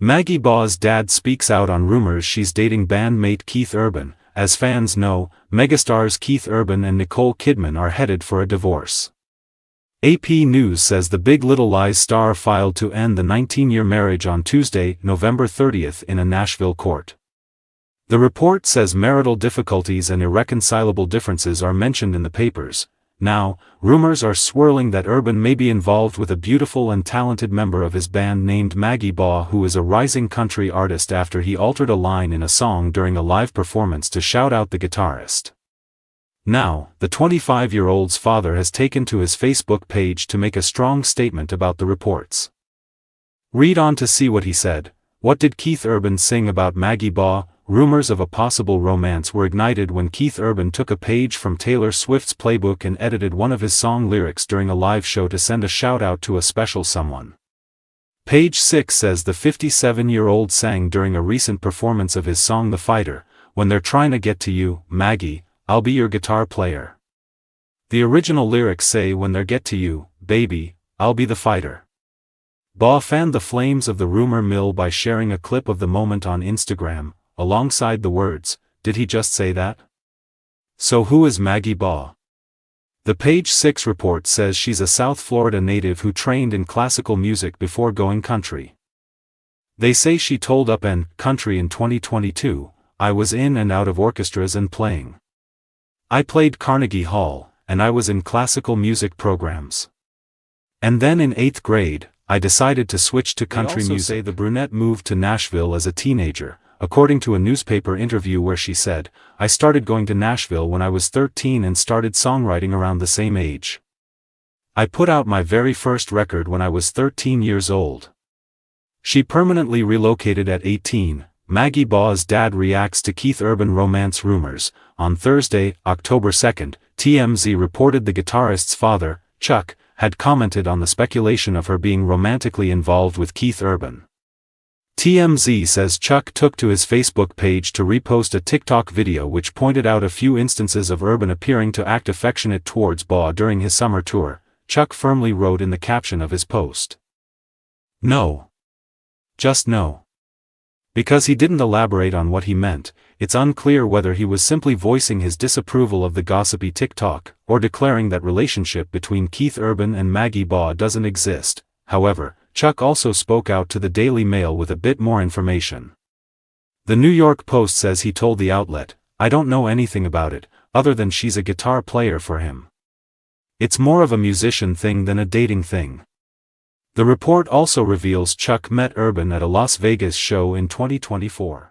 Maggie Baugh's dad speaks out on rumors she's dating bandmate Keith Urban. As fans know, megastars Keith Urban and Nicole Kidman are headed for a divorce. AP News says the Big Little Lies star filed to end the 19-year marriage on Tuesday, November 30th in a Nashville court. The report says marital difficulties and irreconcilable differences are mentioned in the papers. Now, rumors are swirling that Urban may be involved with a beautiful and talented member of his band named Maggie Baugh, who is a rising country artist after he altered a line in a song during a live performance to shout out the guitarist. Now, the 25-year-old's father has taken to his Facebook page to make a strong statement about the reports. Read on to see what he said. What did Keith Urban sing about Maggie Baugh? Rumors of a possible romance were ignited when Keith Urban took a page from Taylor Swift's playbook and edited one of his song lyrics during a live show to send a shout-out to a special someone. Page 6 says the 57-year-old sang during a recent performance of his song The Fighter, "When they're trying to get to you, Maggie, I'll be your guitar player." The original lyrics say, "When they get to you, baby, I'll be the fighter." Baugh fanned the flames of the rumor mill by sharing a clip of the moment on Instagram, alongside the words, "Did he just say that?" So who is Maggie Baugh? The Page 6 report says she's a South Florida native who trained in classical music before going country. They say she told Up and Country in 2022, "I was in and out of orchestras and playing. I played Carnegie Hall, and I was in classical music programs. And then in 8th grade, I decided to switch to country music." They also say the brunette moved to Nashville as a teenager, according to a newspaper interview where she said, "I started going to Nashville when I was 13 and started songwriting around the same age. I put out my very first record when I was 13 years old." She permanently relocated at 18. Maggie Baugh's dad reacts to Keith Urban romance rumors. On Thursday, October 2nd, TMZ reported the guitarist's father, Chuck, had commented on the speculation of her being romantically involved with Keith Urban. TMZ says Chuck took to his Facebook page to repost a TikTok video which pointed out a few instances of Urban appearing to act affectionate towards Baugh during his summer tour. Chuck firmly wrote in the caption of his post, "No. Just no." Because he didn't elaborate on what he meant, it's unclear whether he was simply voicing his disapproval of the gossipy TikTok, or declaring that relationship between Keith Urban and Maggie Baugh doesn't exist. However, Chuck also spoke out to the Daily Mail with a bit more information. The New York Post says he told the outlet, "I don't know anything about it, other than she's a guitar player for him. It's more of a musician thing than a dating thing." The report also reveals Chuck met Urban at a Las Vegas show in 2024.